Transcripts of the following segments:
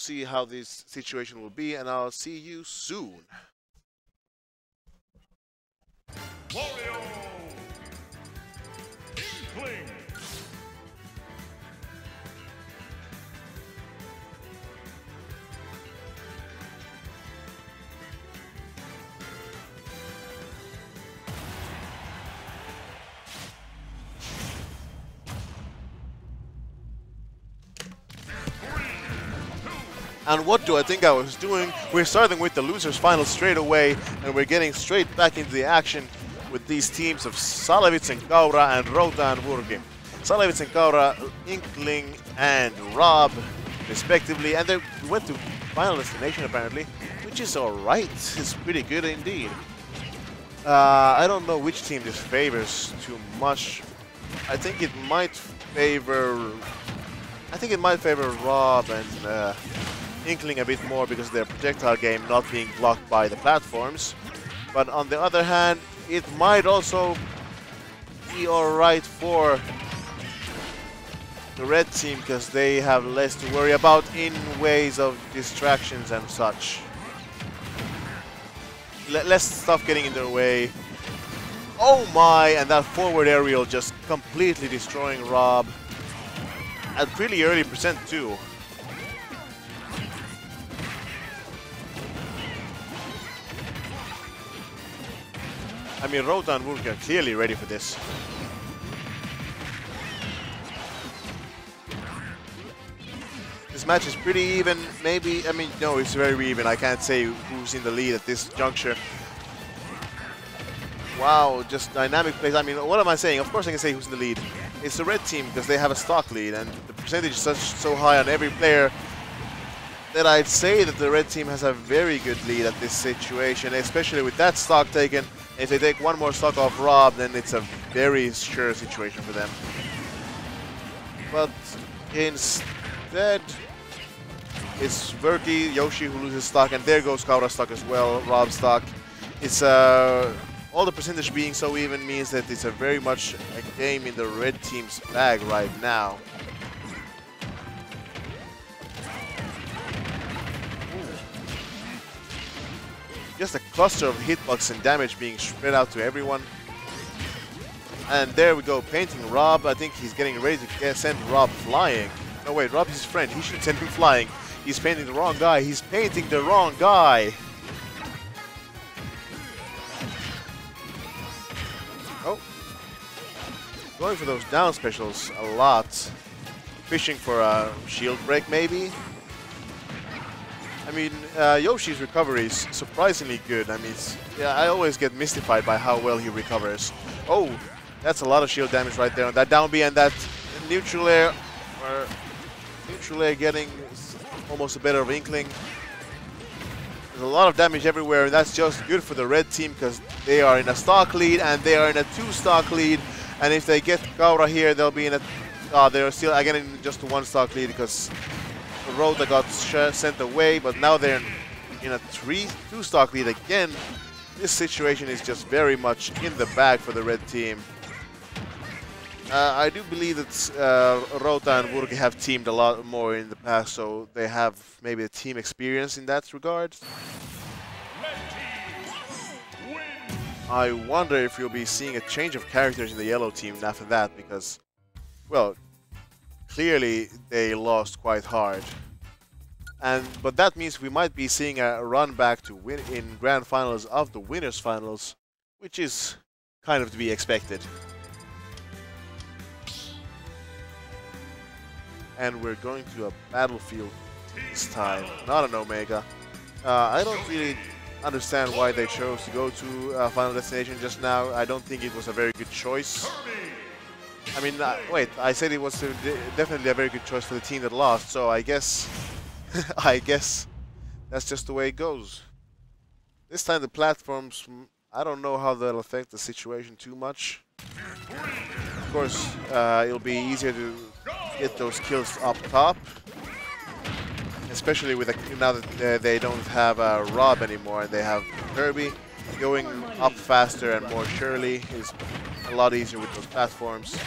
see how this situation will be, and I'll see you soon. And what do I think I was doing? We're starting with the losers final straight away, and we're getting straight back into the action with these teams of Salevits and Kaura and Routa and Vurky. Salevits and Kaura, Inkling and Rob, respectively, and they went to final destination apparently, which is alright. It's pretty good indeed. I don't know which team this favors too much. I think it might favor Rob and Inkling a bit more because of their projectile game not being blocked by the platforms. But on the other hand, it might also be alright for the red team because they have less to worry about in ways of distractions and such. Less stuff getting in their way. Oh my, and that forward aerial just completely destroying Rob at pretty early percent too. I mean, Routa and Vurky are clearly ready for this. This match is pretty even, maybe, I mean, no, it's very even. I can't say who's in the lead at this juncture. Wow, just dynamic plays. I mean, what am I saying? Of course I can say who's in the lead. It's the red team because they have a stock lead, and the percentage is so high on every player that I'd say that the red team has a very good lead at this situation, especially with that stock taken. If they take one more stock off Rob, then it's a very sure situation for them. But instead, it's Vurky, Yoshi who loses stock, and there goes Kaura's stock as well, Rob's stock. It's all the percentage being so even means that it's a very much a game in the red team's bag right now. Just a cluster of hitbox and damage being spread out to everyone. And there we go, painting Rob. I think he's getting ready to send Rob flying. No wait, Rob's his friend. He should send him flying. He's painting the wrong guy. He's painting the wrong guy. Oh. Going for those down specials a lot. Fishing for a shield break maybe. I mean, Yoshi's recovery is surprisingly good. I mean, yeah, I always get mystified by how well he recovers. Oh, that's a lot of shield damage right there on that down B, and that neutral air getting almost a better of Inkling. There's a lot of damage everywhere, and that's just good for the red team because they are in a stock lead and they are in a 2-stock lead. And if they get Kaura here, they'll be in a. They're still again in just a 1-stock lead because Routa got sent away, but now they're in a 2-stock lead again. This situation is just very much in the bag for the red team. I do believe that Routa and Vurky have teamed a lot more in the past, so they have maybe a team experience in that regard. I wonder if you'll be seeing a change of characters in the yellow team after that, because, well, clearly they lost quite hard. But that means we might be seeing a run back to win in grand finals of the winners finals, which is kind of to be expected. And we're going to a battlefield this time, not an Omega. I don't really understand why they chose to go to Final Destination just now. I don't think it was a very good choice. I mean, wait, I said it was definitely a very good choice for the team that lost, so I guess I guess that's just the way it goes. This time the platforms, I don't know how they'll affect the situation too much. Of course, it'll be easier to get those kills up top, especially with now that they don't have Rob anymore and they have Kirby. Going up faster and more surely is a lot easier with those platforms.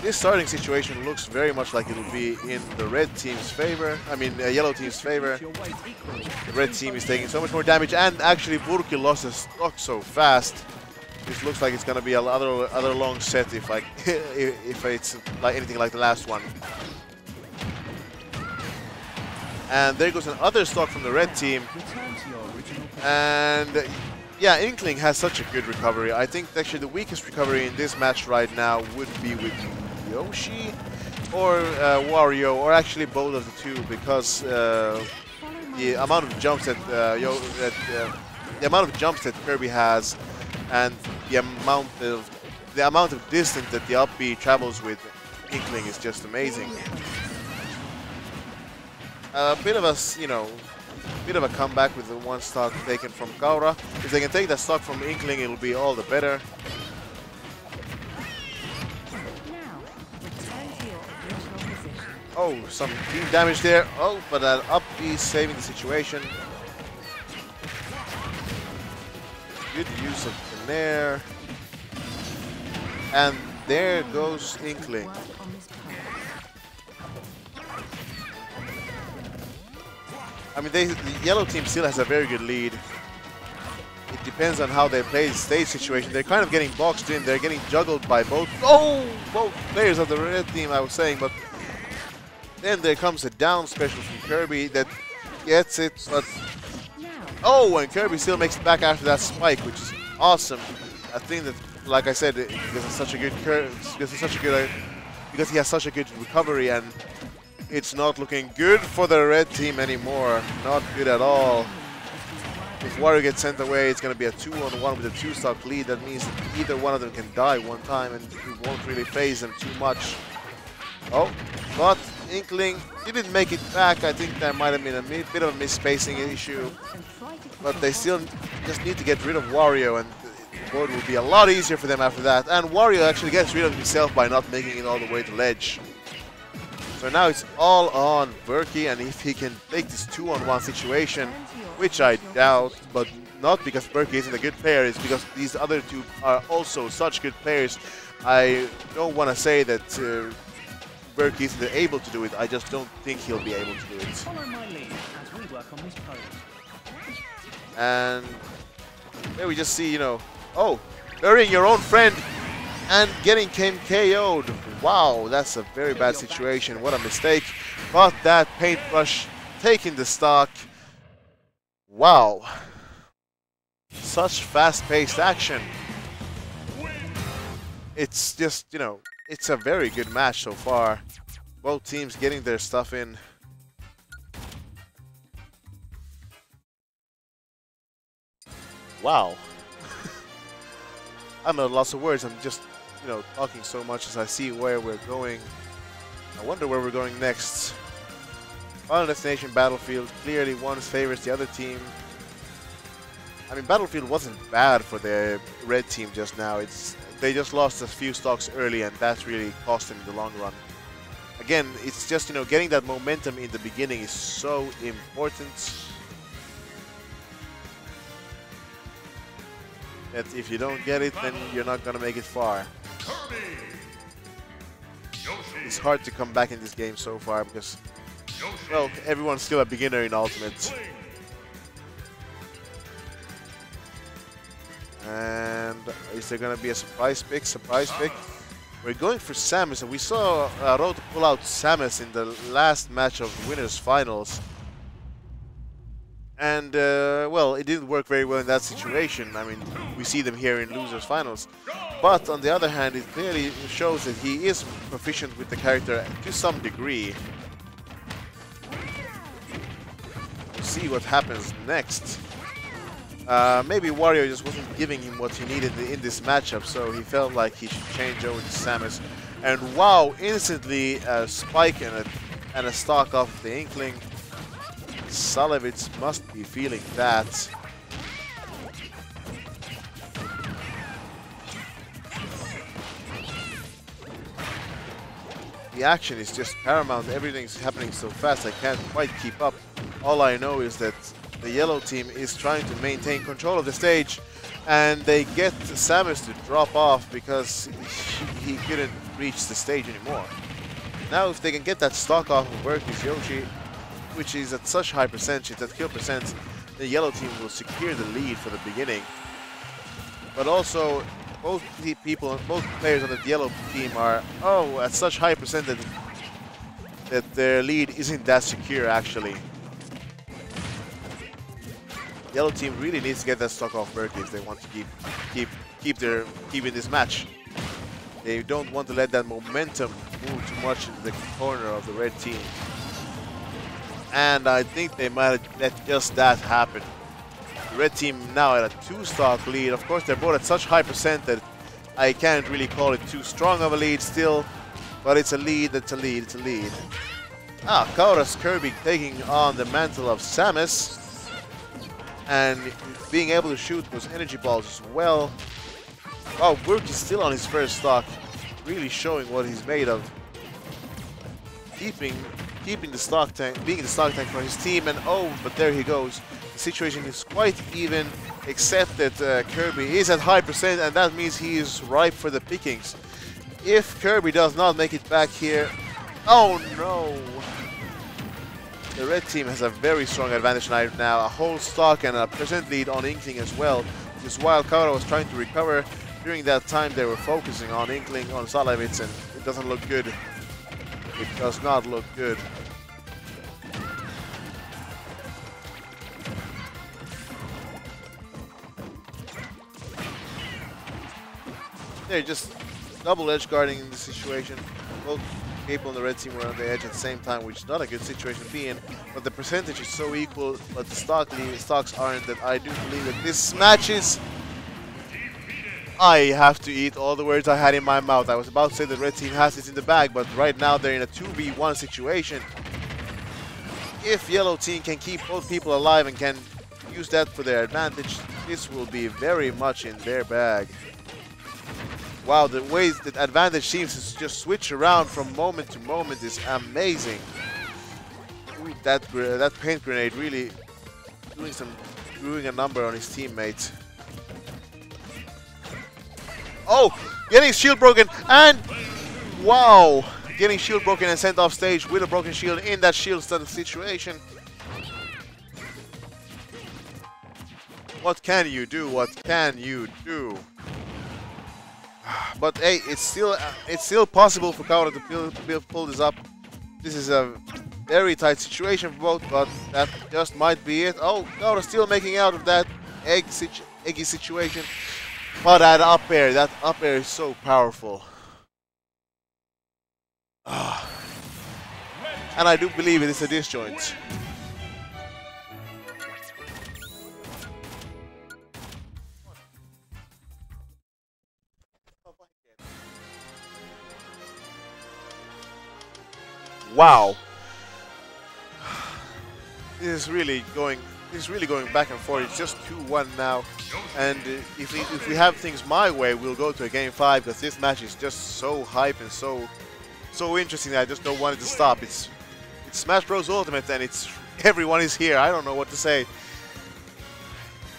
this starting situation looks very much like it'll be in the red team's favor. I mean, yellow team's favor. The red team is taking so much more damage, and actually Vurky lost his stock so fast. This looks like it's gonna be another long set if like if it's like anything like the last one. And there goes another stock from the red team. And yeah, Inkling has such a good recovery. I think actually the weakest recovery in this match right now would be with Yoshi or Wario, or actually both of the two, because the amount of jumps that Kirby has, and the amount of distance that the up B travels with Inkling is just amazing. A bit of a, bit of a comeback with the one stock taken from Kaura. If they can take that stock from Inkling, it'll be all the better. Oh, some team damage there. Oh, but that up B saving the situation. Good use of the Nair. And there goes Inkling. I mean, the yellow team still has a very good lead. It depends on how they play the stage situation. They're kind of getting boxed in. They're getting juggled by both players of the red team, I was saying. But then there comes a down special from Kirby that gets it. But oh, and Kirby still makes it back after that spike, which is awesome. I think that, like I said, because it's such a good because he has such a good recovery, and it's not looking good for the red team anymore. Not good at all. If Wario gets sent away, it's going to be a 2-on-1 with a 2-stock lead. That means that either one of them can die one time, and it won't really phase them too much. Oh, but Inkling didn't make it back. I think there might have been a bit of a misspacing issue. But they still just need to get rid of Wario, and the board will be a lot easier for them after that. And Wario actually gets rid of himself by not making it all the way to ledge. So now it's all on Vurky, and if he can take this 2-on-1 situation, which I doubt, but not because Vurky isn't a good player, it's because these other two are also such good players. I don't want to say that Vurky isn't able to do it, I just don't think he'll be able to do it. And there we just see, oh, burying your own friend and getting him KO'd. Wow, that's a very bad situation. What a mistake. But that paintbrush taking the stock. Wow. Such fast-paced action. It's just, it's a very good match so far. Both teams getting their stuff in. Wow. I'm at lots of words. I'm just, talking so much as I see where we're going. I wonder where we're going next. Final Destination Battlefield. Clearly one favors the other team. I mean, Battlefield wasn't bad for the red team just now. They just lost a few stocks early, and that's really cost them in the long run. Again, it's just, getting that momentum in the beginning is so important. That if you don't get it, then you're not going to make it far. It's hard to come back in this game so far because, well, everyone's still a beginner in Ultimate. And is there going to be a surprise pick? Surprise pick. We're going for Samus, and we saw Routa pull out Samus in the last match of Winners Finals. And, well, it didn't work very well in that situation. I mean, we see them here in Losers Finals. But, on the other hand, it clearly shows that he is proficient with the character to some degree. We'll see what happens next. Maybe Wario just wasn't giving him what he needed in this matchup, so he felt like he should change over to Samus. And wow, instantly a spike and a stock off the Inkling. Salevits must be feeling that. The action is just paramount. Everything's happening so fast I can't quite keep up. All I know is that the yellow team is trying to maintain control of the stage, and they get Samus to drop off because he couldn't reach the stage anymore. Now if they can get that stock off of Vurky's Yoshi, which is at such high percentage, that kill percent, the yellow team will secure the lead for the beginning. But also, both players on the yellow team are at such high percentage that their lead isn't that secure actually. Yellow team really needs to get that stock off Vurky if they want to keep in this match. They don't want to let that momentum move too much into the corner of the red team. And I think they might let just that happen. The red team now at a 2-stock lead. Of course, they're both at such high percent that I can't really call it too strong of a lead still. But it's a lead, it's a lead, it's a lead. Kaura's Kirby taking on the mantle of Samus. And being able to shoot those energy balls as well. Oh, Vurky is still on his first stock. Really showing what he's made of. Keeping the stock tank, being the stock tank for his team, and but there he goes. The situation is quite even, except that Kirby is at high percent, and that means he is ripe for the pickings. If Kirby does not make it back here, oh no! The red team has a very strong advantage now, a whole stock and a percent lead on Inkling as well. Because while Kaura was trying to recover, during that time they were focusing on Inkling, on Salevits, and it doesn't look good. It does not look good. They're just double edge guarding in this situation. Both people on the red team were on the edge at the same time, which is not a good situation to be in. But the percentage is so equal, but the stocks aren't, that I do believe that this match is... I have to eat all the words I had in my mouth. I was about to say the red team has this in the bag, but right now they're in a 2v1 situation. If yellow team can keep both people alive and can use that for their advantage, this will be very much in their bag. Wow, the ways that advantage seems to just switch around from moment to moment is amazing. Ooh, that paint grenade really doing a number on his teammates. Oh, getting shield broken, and wow, getting shield broken and sent off stage with a broken shield in that shield stun situation. What can you do? What can you do? But hey, it's still possible for Kaura to pull this up. This is a very tight situation for both, but that just might be it. Oh, Kaura still making out of that eggy situation. But that up air is so powerful. And I do believe it is a disjoint. Wow. This is really going back and forth. It's just 2-1 now. And if we have things my way, we'll go to a game 5, because this match is just so hype and so interesting that I just don't want it to stop. It's Smash Bros Ultimate, and everyone is here. I don't know what to say.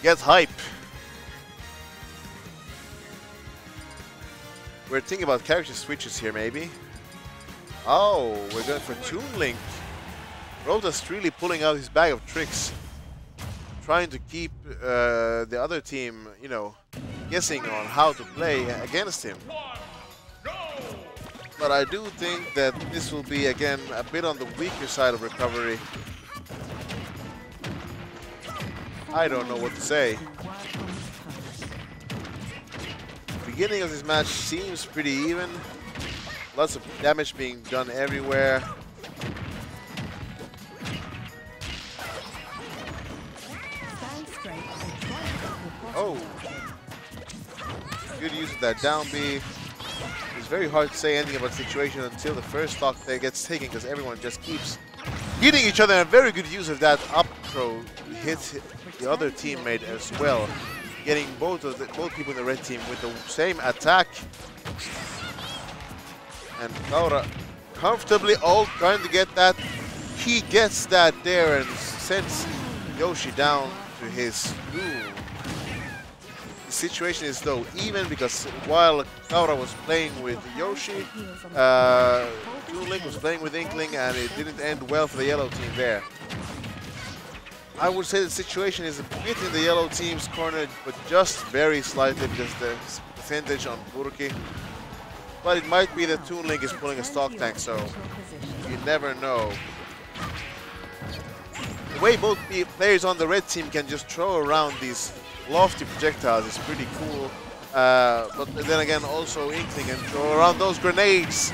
Get hype. We're thinking about character switches here, maybe. Oh, we're going for Toon Link. Rota's really pulling out his bag of tricks, trying to keep the other team, you know, guessing on how to play against him. But I do think that this will be, again, a bit on the weaker side of recovery. I don't know what to say. The beginning of this match seems pretty even. Lots of damage being done everywhere. Oh, good use of that down B. It's very hard to say anything about the situation until the first stock there gets taken, because everyone just keeps hitting each other. And a very good use of that up throw hits the other teammate as well, getting both people in the red team with the same attack. And Kaura comfortably trying to get that. He gets that there and sends Yoshi down to his doom. the situation is though even because while Kaura was playing with Yoshi, Link was playing with Inkling, and it didn't end well for the yellow team there. I would say the situation is a bit in the yellow team's corner, but just very slightly because the percentage on Vurky. But it might be that Toon Link is pulling a stock tank, so you never know. The way both players on the red team can just throw around these lofty projectiles is pretty cool. But then again, also Inkling can throw around those grenades.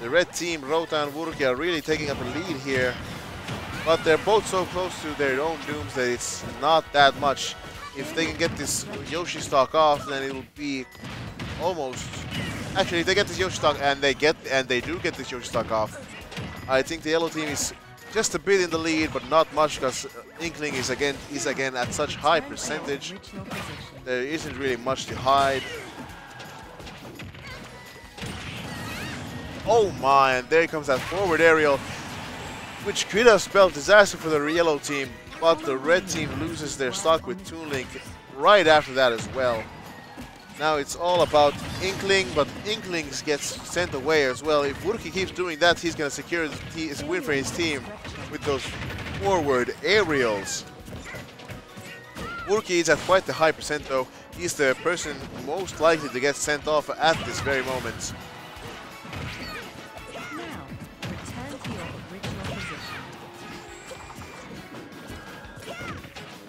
The red team, Routa and Vurky, are really taking up a lead here. But they're both so close to their own dooms that it's not that much. If they can get this Yoshi stock off, then it'll be almost... Actually, if they get this Yoshi stock, and they do get this Yoshi stock off, I think the yellow team is just a bit in the lead, but not much, because Inkling is again at such high percentage. There isn't really much to hide. Oh my, and there comes that forward aerial, which could have spelled disaster for the yellow team, but the red team loses their stock with Toon Link right after that as well. Now it's all about Inkling, but Inkling gets sent away as well. If Vurky keeps doing that, he's going to secure his win for his team with those forward aerials. Vurky is at quite the high percent though. He's the person most likely to get sent off at this very moment.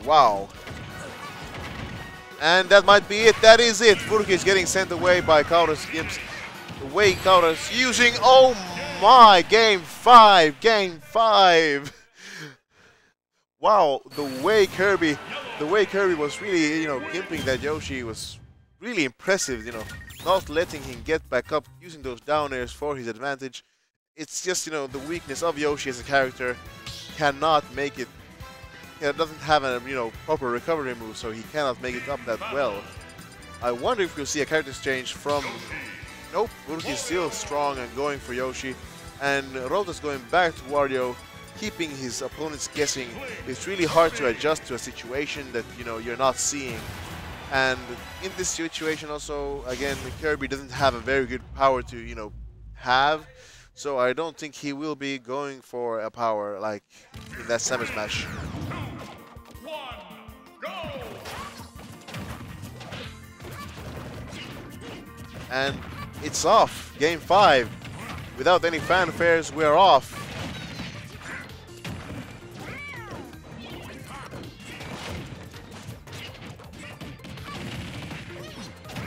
Wow. And that might be it. That is it. Vurky is getting sent away by Kaura's Gibbs. The way Kaura's using... Oh my! Game 5! Game 5! Wow, the way Kirby was really, you know, gimping that Yoshi was really impressive, you know. Not letting him get back up, using those down airs for his advantage. It's just, you know, the weakness of Yoshi as a character. Cannot make it... doesn't have a, you know, proper recovery move, so he cannot make it up that well. I wonder if we'll see a character change from... Nope, Vurky is still strong and going for Yoshi. And Routa's going back to Wario, keeping his opponents guessing. It's really hard to adjust to a situation that, you know, you're not seeing. And in this situation also, again, Kirby doesn't have a very good power to, you know, have. So I don't think he will be going for a power like in that semis match. And it's off. Game 5. Without any fanfares, we're off.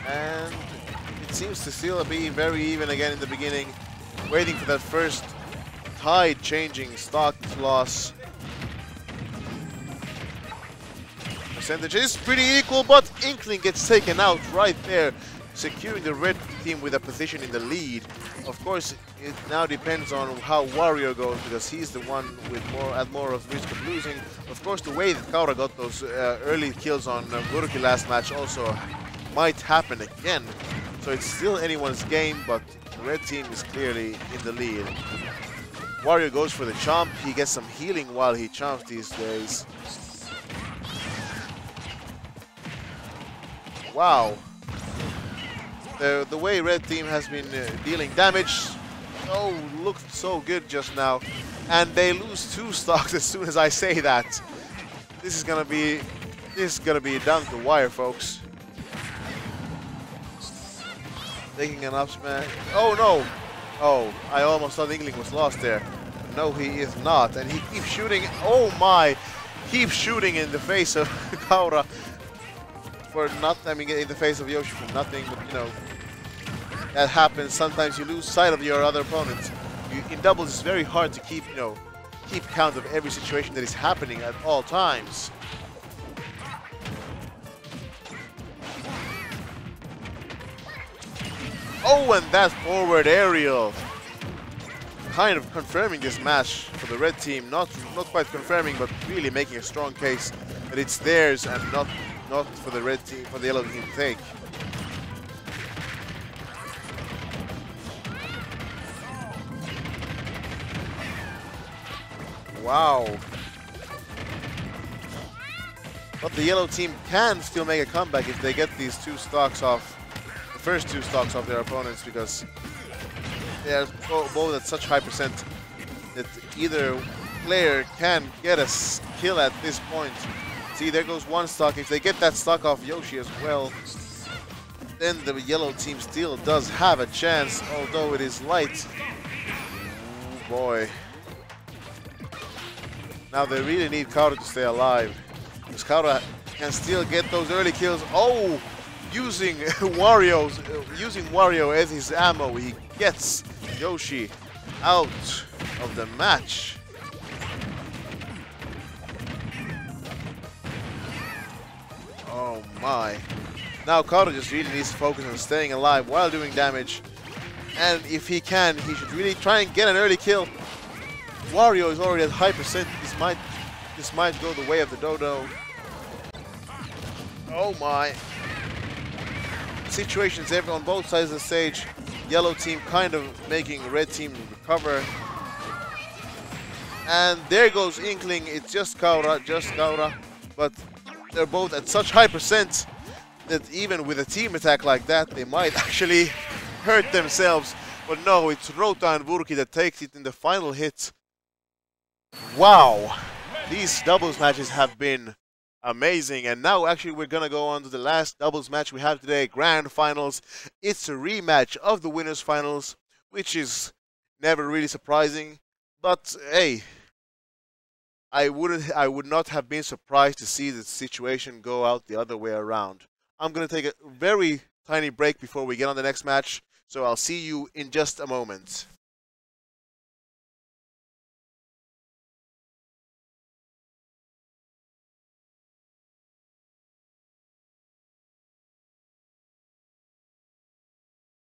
And it seems to still be very even again in the beginning. Waiting for that first tide changing stock loss. Percentage is pretty equal, but Inkling gets taken out right there, securing the red team with a position in the lead. Of course, it now depends on how Wario goes, because he's the one with more of risk of losing. Of course, the way that Kaura got those early kills on Vurky last match also might happen again. So it's still anyone's game, but the red team is clearly in the lead. Wario goes for the chomp. He gets some healing while he chomps these days. Wow. The way red team has been dealing damage, looked so good just now. And they lose 2 stocks as soon as I say that. This is gonna be down to the wire, folks. Taking an up smash. Oh no! Oh, I almost thought Inkling was lost there. No, he is not. And he keeps shooting. Oh my! Keeps shooting in the face of Kaura. For nothing, I mean, in the face of Yoshi for nothing, but you know, that happens. Sometimes you lose sight of your other opponents. In doubles, it's very hard to keep, you know, keep count of every situation that is happening at all times. Oh, and that forward aerial, kind of confirming this match for the red team. Not quite confirming, but really making a strong case that it's theirs and not for the red team, for the yellow team to take. Wow. But the yellow team can still make a comeback if they get these 2 stocks off, the first 2 stocks off their opponents, because they are both at such high percent that either player can get a kill at this point. See, there goes 1 stock. If they get that stock off Yoshi as well, then the yellow team still does have a chance, although it is light. Oh boy. Now they really need Kaura to stay alive, because Kaura can still get those early kills. Oh! Using Wario as his ammo, he gets Yoshi out of the match. Oh my. Now Kaura just really needs to focus on staying alive while doing damage. And if he can, he should really try and get an early kill. Wario is already at high percent. This might go the way of the dodo. Oh my. Situations on both sides of the stage. Yellow team kind of making red team recover. And there goes Inkling. It's just Kaura. But they're both at such high percent that even with a team attack like that, they might actually hurt themselves. But no, it's Routa and Vurky that takes it in the final hit. Wow, these doubles matches have been amazing. And now actually we're gonna go on to the last doubles match we have today, grand finals. It's a rematch of the winners finals, which is never really surprising. But hey, I would not have been surprised to see the situation go out the other way around. I'm gonna take a very tiny break before we get on the next match, so I'll see you in just a moment.